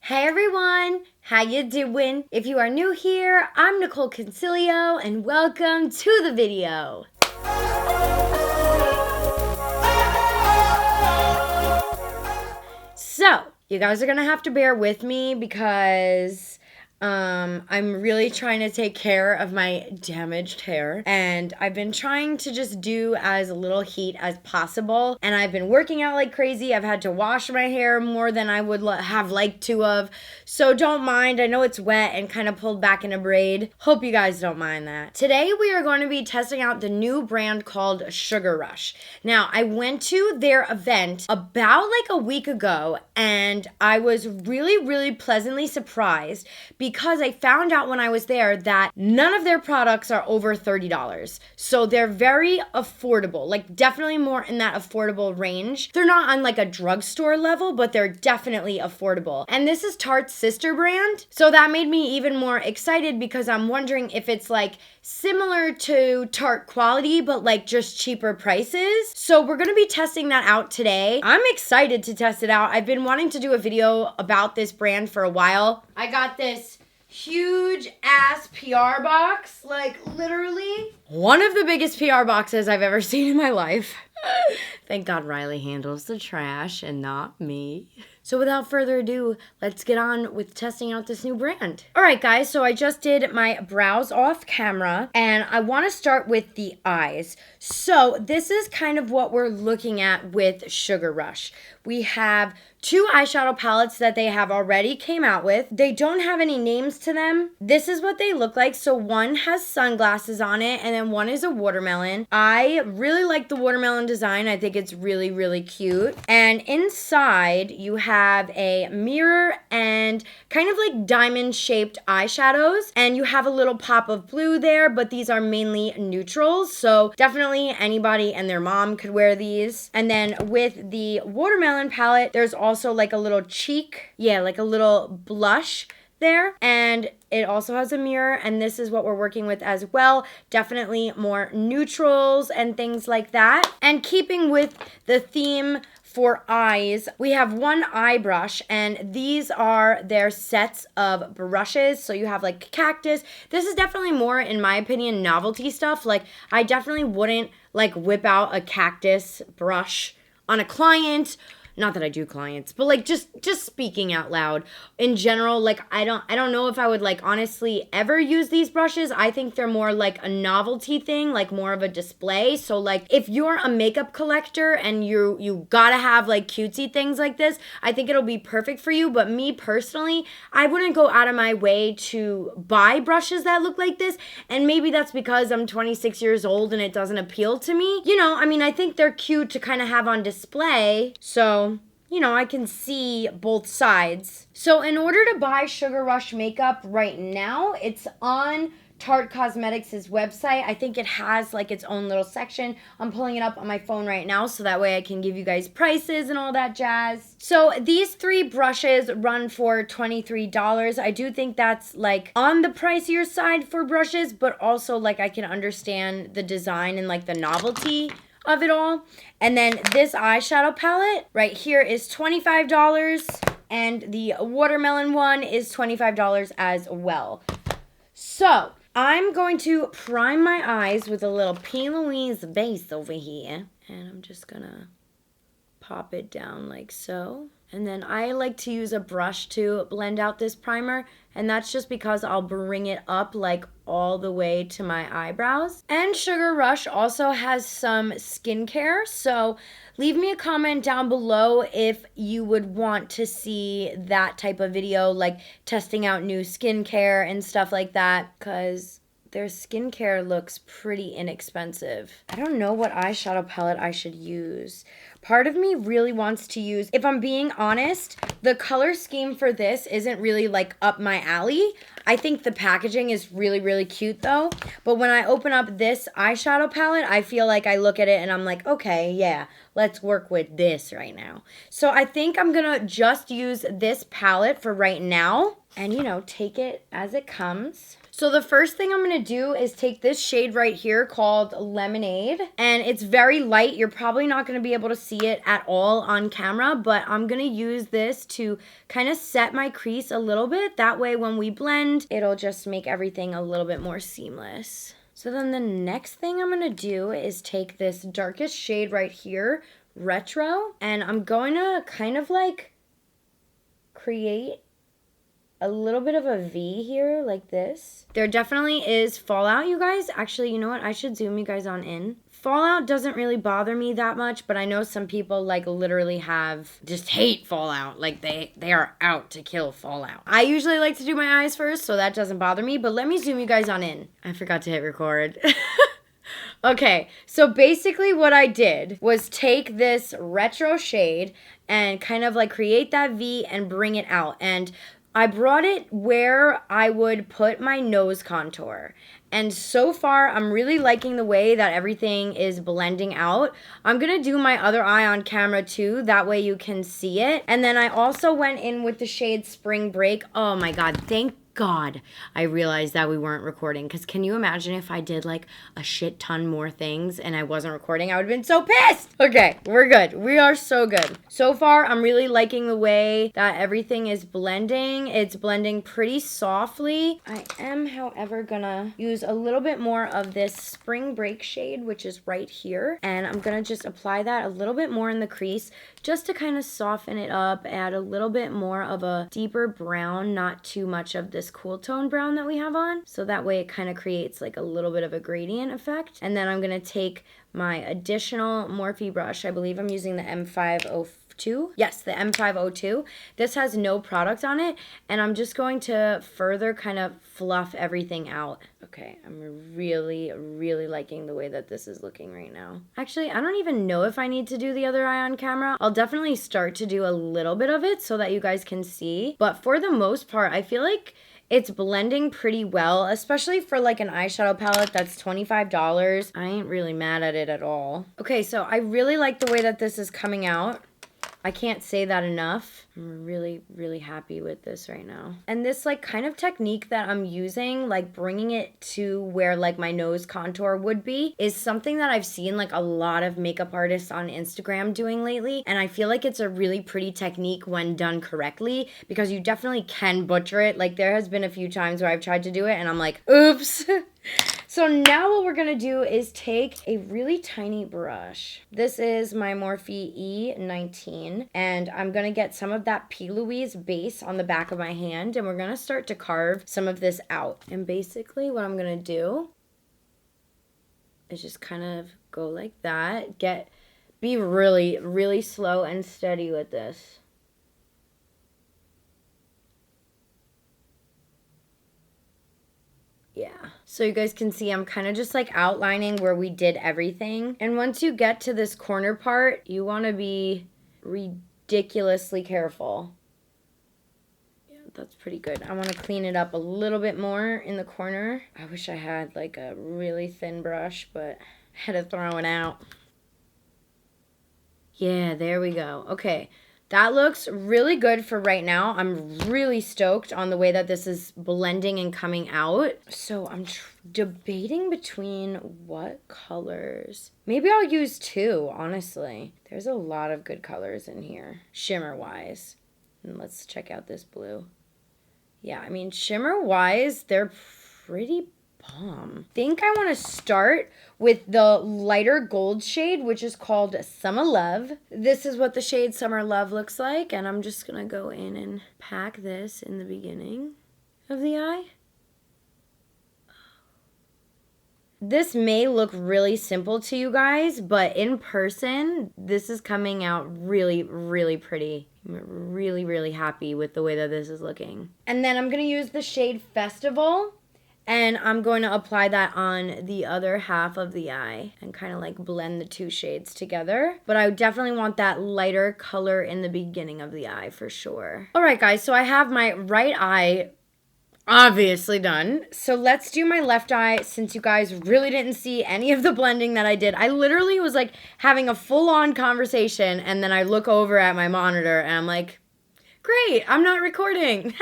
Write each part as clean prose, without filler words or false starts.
Hey everyone, how you doing? If you are new here, I'm Nicol Concilio and welcome to the video. So, you guys are gonna have to bear with me because I'm really trying to take care of my damaged hair, and I've been trying to just do as little heat as possible, and I've been working out like crazy. I've had to wash my hair more than I would have liked to have, so don't mind. I know it's wet and kind of pulled back in a braid. Hope you guys don't mind that. Today we are going to be testing out the new brand called Sugar Rush. Now, I went to their event about like a week ago, and I was really pleasantly surprised because I found out when I was there that none of their products are over $30. So they're very affordable, like definitely more in that affordable range. They're not on like a drugstore level, but they're definitely affordable. And this is Tarte's sister brand. So that made me even more excited because I'm wondering if it's like similar to Tarte quality, but like just cheaper prices. So we're gonna be testing that out today. I'm excited to test it out. I've been wanting to do a video about this brand for a while. I got this huge ass PR box, like literally one of the biggest PR boxes I've ever seen in my life. Thank God Riley handles the trash and not me. So without further ado, let's get on with testing out this new brand. All right, guys, so I just did my brows off camera, and I want to start with the eyes. So this is kind of what we're looking at with Sugar Rush. We have two eyeshadow palettes that they have already came out with. They don't have any names to them. This is what they look like. So one has sunglasses on it, and then one is a watermelon. I really like the watermelon design. I think it's really cute. And inside, you have a mirror and kind of like diamond-shaped eyeshadows. And you have a little pop of blue there, but these are mainly neutrals. So definitely anybody and their mom could wear these. And then with the watermelon palette, there's also like a little cheek, like a little blush there, and it also has a mirror, and this is what we're working with as well. Definitely more neutrals and things like that. And keeping with the theme for eyes, we have one eye brush, and these are their sets of brushes. So you have like cactus. This is definitely more, in my opinion, novelty stuff. Like I definitely wouldn't like whip out a cactus brush on a client. Not that I do clients, but like just speaking out loud in general, like I don't know if I would like honestly ever use these brushes. I think they're more like a novelty thing, like more of a display. So like if you're a makeup collector and you gotta have like cutesy things like this, I think it'll be perfect for you. But me personally, I wouldn't go out of my way to buy brushes that look like this. And maybe that's because I'm 26 years old and it doesn't appeal to me. You know, I mean, I think they're cute to kind of have on display. So you know, I can see both sides. So in order to buy Sugar Rush makeup right now, it's on Tarte Cosmetics' website. I think it has like its own little section. I'm pulling it up on my phone right now so that way I can give you guys prices and all that jazz. So these three brushes run for $23. I do think that's like on the pricier side for brushes, but also like I can understand the design and like the novelty of it all. And then this eyeshadow palette right here is $25, and the watermelon one is $25 as well. So I'm going to prime my eyes with a little P. Louise base over here, and I'm just gonna pop it down like so. And then I like to use a brush to blend out this primer, and that's just because I'll bring it up like all the way to my eyebrows. And Sugar Rush also has some skincare, so leave me a comment down below if you would want to see that type of video, like testing out new skincare and stuff like that, because their skincare looks pretty inexpensive. I don't know what eyeshadow palette I should use. Part of me really wants to use, if I'm being honest, the color scheme for this isn't really like up my alley. I think the packaging is really cute though. But when I open up this eyeshadow palette, I feel like I look at it and I'm like, okay, yeah, let's work with this right now. So I think I'm gonna just use this palette for right now and, you know, take it as it comes. So the first thing I'm going to do is take this shade right here called Lemonade. And it's very light. You're probably not going to be able to see it at all on camera, but I'm gonna use this to kind of set my crease a little bit. That way when we blend, it'll just make everything a little bit more seamless. So then the next thing I'm gonna do is take this darkest shade right here, Retro, and I'm going to kind of like create a little bit of a V here like this. There definitely is fallout, you guys. Actually, you know what? I should zoom you guys on in. Fallout doesn't really bother me that much, but I know some people like literally just hate fallout. Like they are out to kill fallout. I usually like to do my eyes first, so that doesn't bother me, but let me zoom you guys on in. I forgot to hit record. Okay, so basically what I did was take this retro shade and kind of like create that V and bring it out. And I brought it where I would put my nose contour. And so far, I'm really liking the way that everything is blending out. I'm going to do my other eye on camera too. That way you can see it. And then I also went in with the shade Spring Break. Oh my God, thank God I realized that we weren't recording, because can you imagine if I did like a shit ton more things and I wasn't recording? I would have been so pissed. Okay, we're good. We are so good. So far, I'm really liking the way that everything is blending. It's blending pretty softly. I am, however, gonna use a little bit more of this Spring Break shade, which is right here. And I'm gonna just apply that a little bit more in the crease just to kind of soften it up, add a little bit more of a deeper brown, not too much of this cool tone brown that we have on. So that way it kind of creates like a little bit of a gradient effect. And then I'm going to take my additional Morphe brush. I believe I'm using the M502. Yes, the M502. This has no product on it, and I'm just going to further kind of fluff everything out. Okay, I'm really, really liking the way that this is looking right now. Actually, I don't even know if I need to do the other eye on camera. I'll definitely start to do a little bit of it so that you guys can see. But for the most part, I feel like it's blending pretty well, especially for like an eyeshadow palette that's $25. I ain't really mad at it at all. Okay, so I really like the way that this is coming out. I can't say that enough. I'm really, really happy with this right now. And this like kind of technique that I'm using, like bringing it to where like my nose contour would be, is something that I've seen like a lot of makeup artists on Instagram doing lately. And I feel like it's a really pretty technique when done correctly, because you definitely can butcher it. Like there has been a few times where I've tried to do it and I'm like, oops. So now what we're going to do is take a really tiny brush. This is my Morphe E19, and I'm going to get some of that P. Louise base on the back of my hand, and we're going to start to carve some of this out. And basically what I'm going to do is just kind of go like that. Be really, really slow and steady with this. Yeah. So you guys can see I'm kind of just like outlining where we did everything. And once you get to this corner part, you want to be ridiculously careful. Yeah, that's pretty good. I want to clean it up a little bit more in the corner. I wish I had like a really thin brush, but I had to throw it out. Yeah, there we go. Okay. That looks really good for right now. I'm really stoked on the way that this is blending and coming out. So I'm debating between what colors. Maybe I'll use two, honestly. There's a lot of good colors in here, shimmer-wise. And let's check out this blue. Yeah, I mean, shimmer-wise, they're pretty bomb. I think I want to start with the lighter gold shade, which is called Summer Love. This is what the shade Summer Love looks like, and I'm just going to go in and pack this in the beginning of the eye. This may look really simple to you guys, but in person, this is coming out really, really pretty. I'm really, really happy with the way that this is looking. And then I'm going to use the shade Festival. And I'm going to apply that on the other half of the eye and kind of like blend the two shades together. But I definitely want that lighter color in the beginning of the eye for sure. All right, guys, so I have my right eye obviously done. So let's do my left eye, since you guys really didn't see any of the blending that I did. I literally was like having a full-on conversation, and then I look over at my monitor and I'm like, great, I'm not recording.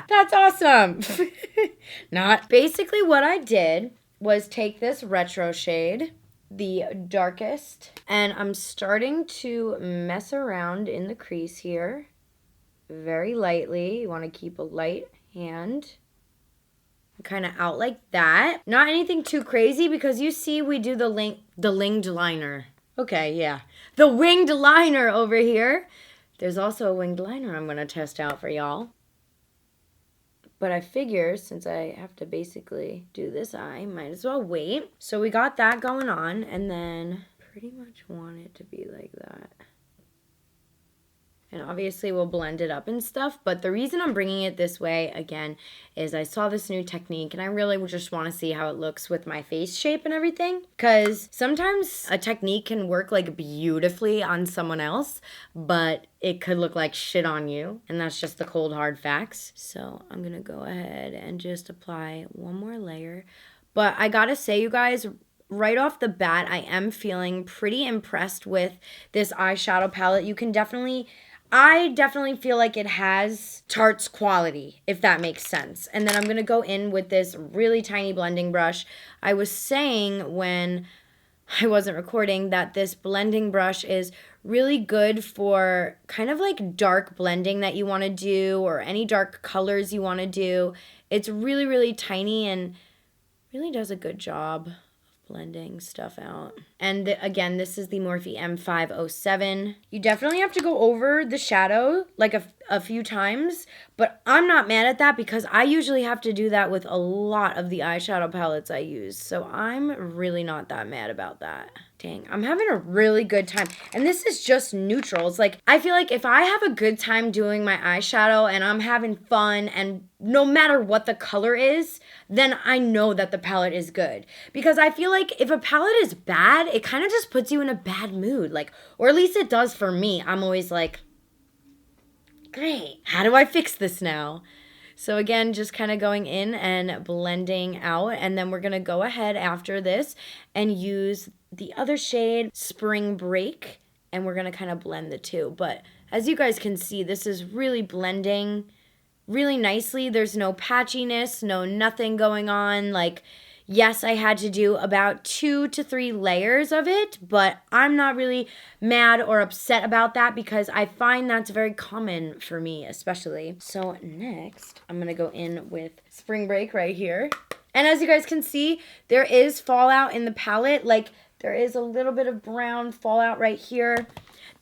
That's awesome. Not. Basically what I did was take this retro shade the darkest. And I'm starting to mess around in the crease here very lightly. You want to keep a light hand. Kind of out like that. Not anything too crazy because you see we do the winged liner. Okay, yeah. The winged liner over here. There's also a winged liner I'm going to test out for y'all. But I figure since I have to basically do this eye, might as well wait. So we got that going on, and then pretty much want it to be like that. And obviously we'll blend it up and stuff, but the reason I'm bringing it this way, again, is I saw this new technique and I really just want to see how it looks with my face shape and everything. Because sometimes a technique can work like beautifully on someone else, but it could look like shit on you. And that's just the cold hard facts. So I'm going to go ahead and just apply one more layer. But I gotta say, you guys, right off the bat, I am feeling pretty impressed with this eyeshadow palette. I definitely feel like it has Tarte's quality, if that makes sense. And then I'm going to go in with this really tiny blending brush. I was saying when I wasn't recording that this blending brush is really good for kind of like dark blending that you want to do or any dark colors you want to do. It's really, really tiny and really does a good job blending stuff out. And again, this is the Morphe M507. You definitely have to go over the shadow like a few times, but I'm not mad at that because I usually have to do that with a lot of the eyeshadow palettes I use. So I'm really not that mad about that. Dang, I'm having a really good time. And this is just neutrals. Like, I feel like if I have a good time doing my eyeshadow and I'm having fun and no matter what the color is, then I know that the palette is good. Because I feel like if a palette is bad, it kind of just puts you in a bad mood. Like, or at least it does for me. I'm always like, great, how do I fix this now? So again, just kind of going in and blending out. And then we're going to go ahead after this and use the other shade, Spring Break. And we're going to kind of blend the two. But as you guys can see, this is really blending really nicely. There's no patchiness, no nothing going on. Like, yes, I had to do about 2 to 3 layers of it, but I'm not really mad or upset about that because I find that's very common for me, especially. So next, I'm going to go in with Spring Break right here. And as you guys can see, there is fallout in the palette. Like, there is a little bit of brown fallout right here.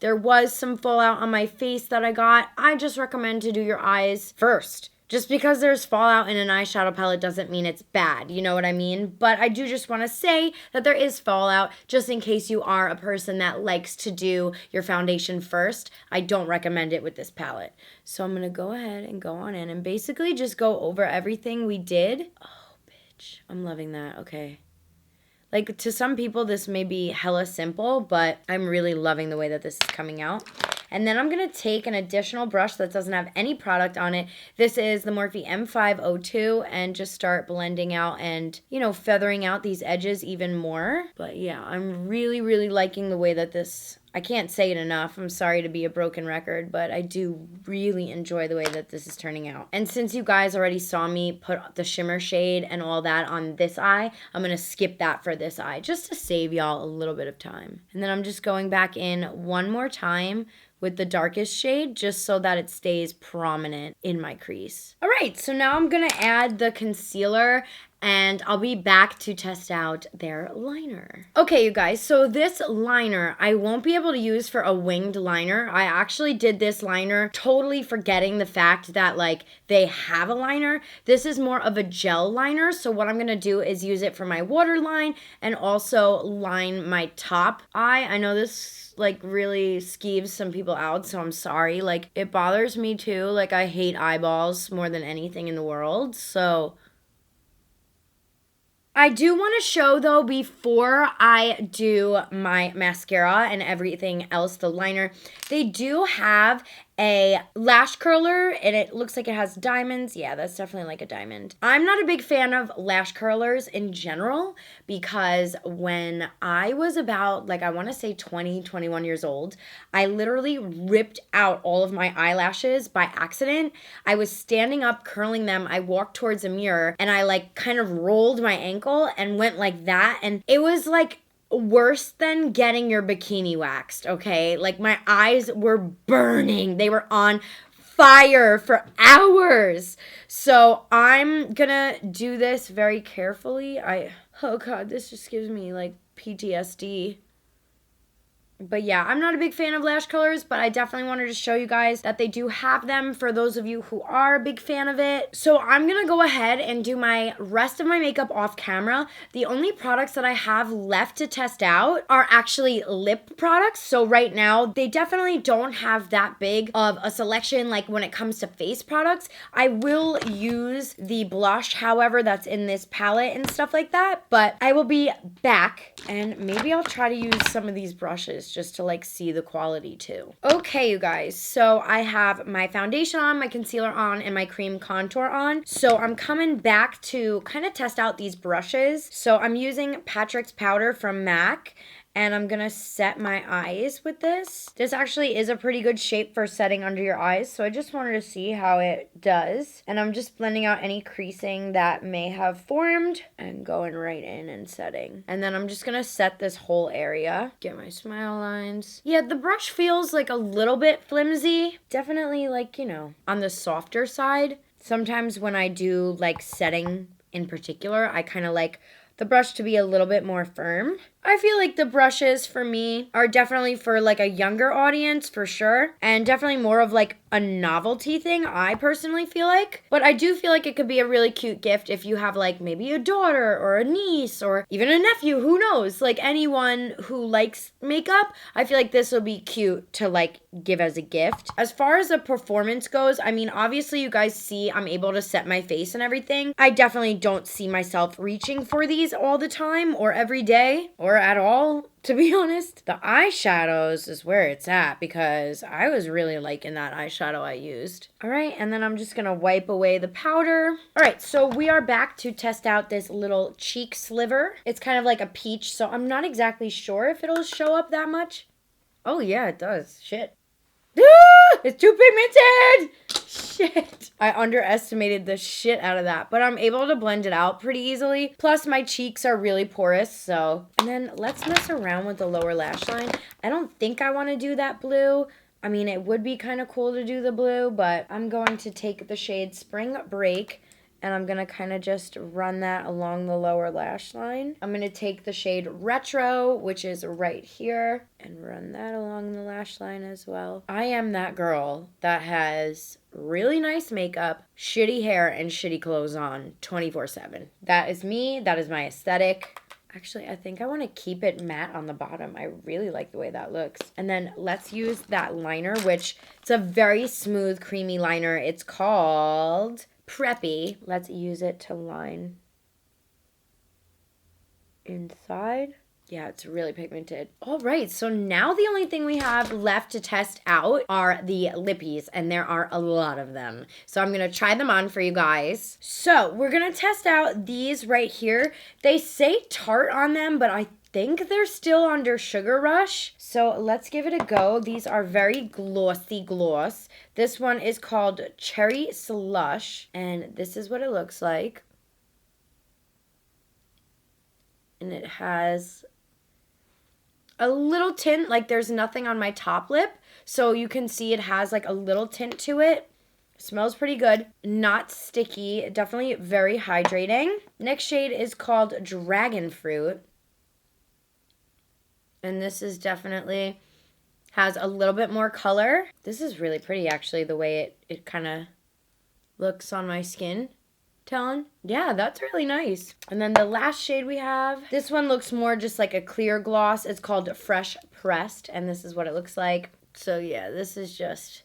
There was some fallout on my face that I got. I just recommend to do your eyes first. Just because there's fallout in an eyeshadow palette doesn't mean it's bad, you know what I mean? But I do just want to say that there is fallout just in case you are a person that likes to do your foundation first. I don't recommend it with this palette. So I'm going to go ahead and go on in and basically just go over everything we did. Oh, bitch. I'm loving that. Okay. Like, to some people, this may be hella simple, but I'm really loving the way that this is coming out. And then I'm going to take an additional brush that doesn't have any product on it. This is the Morphe M502 and just start blending out and, you know, feathering out these edges even more. But yeah, I'm really, really liking the way that this, I can't say it enough. I'm sorry to be a broken record, but I do really enjoy the way that this is turning out. And since you guys already saw me put the shimmer shade and all that on this eye, I'm going to skip that for this eye just to save y'all a little bit of time. And then I'm just going back in one more time with the darkest shade just so that it stays prominent in my crease. All right, so now I'm gonna add the concealer and I'll be back to test out their liner. Okay, you guys, so this liner I won't be able to use for a winged liner. I actually did this liner totally forgetting the fact that like they have a liner. This is more of a gel liner, so what I'm gonna do is use it for my waterline and also line my top eye. I know this like really skeeves some people out, so I'm sorry. Like, it bothers me too. Like, I hate eyeballs more than anything in the world, so I do want to show, though, before I do my mascara and everything else, the liner, they do have a lash curler, and it looks like it has diamonds. Yeah, that's definitely like a diamond. I'm not a big fan of lash curlers in general because when I was about, like, I want to say 20, 21 years old, I literally ripped out all of my eyelashes by accident. I was standing up, curling them. I walked towards a mirror, and I, like, kind of rolled my ankle and went like that, and it was, like, worse than getting your bikini waxed, okay? Like my eyes were burning. They were on fire for hours. So I'm gonna do this very carefully. Oh God, this just gives me like PTSD. But yeah, I'm not a big fan of lash colors, but I definitely wanted to show you guys that they do have them for those of you who are a big fan of it. So I'm gonna go ahead and do my rest of my makeup off camera. The only products that I have left to test out are actually lip products. So right now, they definitely don't have that big of a selection like when it comes to face products. I will use the blush, however, that's in this palette and stuff like that, but I will be back and maybe I'll try to use some of these brushes just to like see the quality too. Okay, you guys, so I have my foundation on, my concealer on, and my cream contour on. So I'm coming back to kind of test out these brushes. So I'm using Patrick's powder from MAC. And I'm gonna set my eyes with this. This actually is a pretty good shape for setting under your eyes, so I just wanted to see how it does. And I'm just blending out any creasing that may have formed and going right in and setting. And then I'm just gonna set this whole area. Get my smile lines. Yeah, the brush feels like a little bit flimsy. Definitely like, you know, on the softer side. Sometimes when I do like setting in particular, I kind of like the brush to be a little bit more firm. I feel like the brushes for me are definitely for like a younger audience for sure, and definitely more of like a novelty thing, I personally feel like. But I do feel like it could be a really cute gift if you have like maybe a daughter or a niece or even a nephew, who knows, like anyone who likes makeup. I feel like this will be cute to like give as a gift. As far as the performance goes, I mean, obviously you guys see I'm able to set my face and everything. I definitely don't see myself reaching for these all the time or every day or at all, to be honest. The eyeshadows is where it's at because I was really liking that eyeshadow I used. All right, and then I'm just gonna wipe away the powder. All right, so we are back to test out this little cheek sliver. It's kind of like a peach, so I'm not exactly sure if it'll show up that much. Oh yeah, it does. Shit. It's too pigmented! Shit. I underestimated the shit out of that, but I'm able to blend it out pretty easily. Plus, my cheeks are really porous, so. And then let's mess around with the lower lash line. I don't think I want to do that blue. I mean, it would be kind of cool to do the blue, but I'm going to take the shade Spring Break, and I'm going to kind of just run that along the lower lash line. I'm going to take the shade Retro, which is right here, and run that along the lash line as well. I am that girl that has really nice makeup, shitty hair, and shitty clothes on 24/7. That is me. That is my aesthetic. Actually, I think I want to keep it matte on the bottom. I really like the way that looks. And then let's use that liner, which it's a very smooth, creamy liner. It's called Preppy. Let's use it to line inside. Yeah, it's really pigmented. All right, so now the only thing we have left to test out are the lippies, and there are a lot of them. So I'm gonna try them on for you guys. So we're gonna test out these right here. They say Tarte on them, but I think they're still under Sugar Rush. So let's give it a go. These are very glossy gloss. This one is called Cherry Slush, and this is what it looks like. And it has a little tint, like there's nothing on my top lip, so you can see it has like a little tint to it. Smells pretty good, not sticky, definitely very hydrating. Next shade is called Dragon Fruit, and this is definitely has a little bit more color. This is really pretty actually, the way it kind of looks on my skin tone. Yeah, that's really nice. And then the last shade we have, this one looks more just like a clear gloss. It's called Fresh Pressed, and this is what it looks like. So yeah, this is just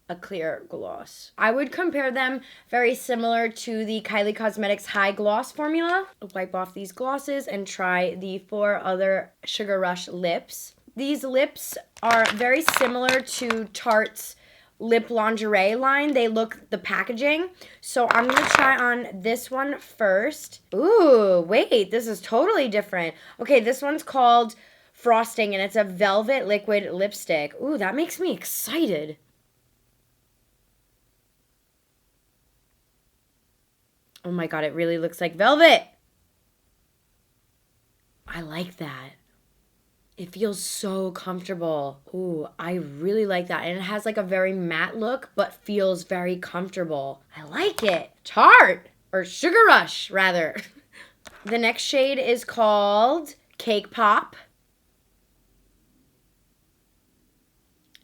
a clear gloss. I would compare them very similar to the Kylie Cosmetics High Gloss formula. Wipe off these glosses and try the 4 other Sugar Rush lips. These lips are very similar to Tarte's lip lingerie line. They look the packaging. So I'm gonna try on this one first. Ooh, wait, this is totally different. Okay, this one's called Frosting, and it's a velvet liquid lipstick. Ooh, that makes me excited. Oh my god, it really looks like velvet. I I like that. It feels so comfortable. Ooh, I really like that. And it has like a very matte look, but feels very comfortable. I like it. Tarte, or Sugar Rush, rather. The next shade is called Cake Pop.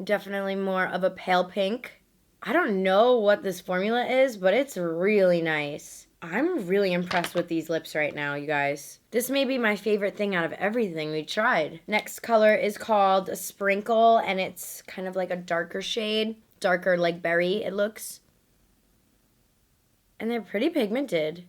Definitely more of a pale pink. I don't know what this formula is, but it's really nice. I'm really impressed with these lips right now, you guys. This may be my favorite thing out of everything we tried. Next color is called Sprinkle, and it's kind of like a darker shade. Darker like berry, it looks. And they're pretty pigmented.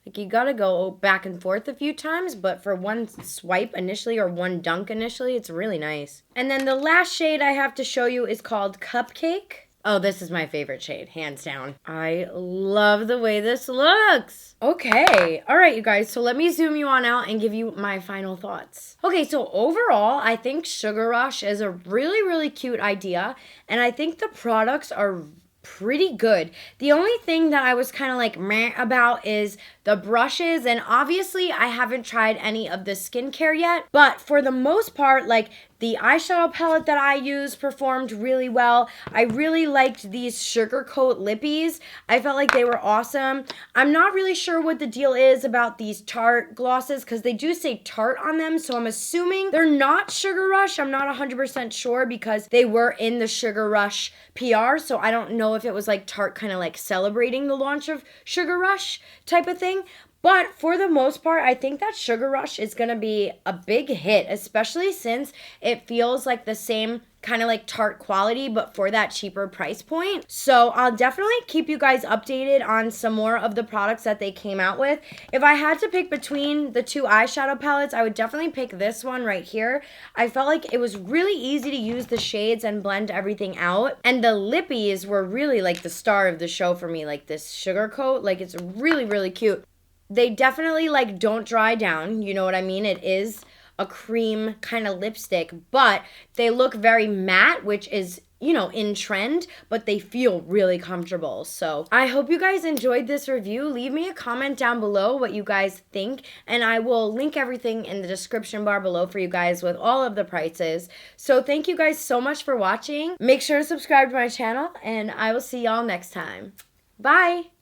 Like, you gotta go back and forth a few times, but for one swipe initially or one dunk initially, it's really nice. And then the last shade I have to show you is called Cupcake. Oh, this is my favorite shade, hands down. I love the way this looks. Okay, all right, you guys, so let me zoom you on out and give you my final thoughts. Okay, so overall, I think Sugar Rush is a really, really cute idea, and I think the products are pretty good. The only thing that I was kind of like meh about is the brushes, and obviously I haven't tried any of the skincare yet, but for the most part, like, the eyeshadow palette that I used performed really well. I really liked these Sugar Coat lippies. I felt like they were awesome. I'm not really sure what the deal is about these Tarte glosses because they do say Tarte on them, so I'm assuming they're not Sugar Rush. I'm not 100% sure because they were in the Sugar Rush PR, so I don't know if it was like Tarte kind of like celebrating the launch of Sugar Rush type of thing. But for the most part, I think that Sugar Rush is going to be a big hit, especially since it feels like the same kind of like Tarte quality, but for that cheaper price point. So I'll definitely keep you guys updated on some more of the products that they came out with. If I had to pick between the two eyeshadow palettes, I would definitely pick this one right here. I felt like it was really easy to use the shades and blend everything out. And the lippies were really like the star of the show for me, like this Sugar Coat. Like, it's really, really cute. They definitely like don't dry down, you know what I mean? It is a cream kind of lipstick, but they look very matte, which is, you know, in trend, but they feel really comfortable. So I hope you guys enjoyed this review. Leave me a comment down below what you guys think, and I will link everything in the description bar below for you guys with all of the prices. So thank you guys so much for watching. Make sure to subscribe to my channel, and I will see y'all next time. Bye!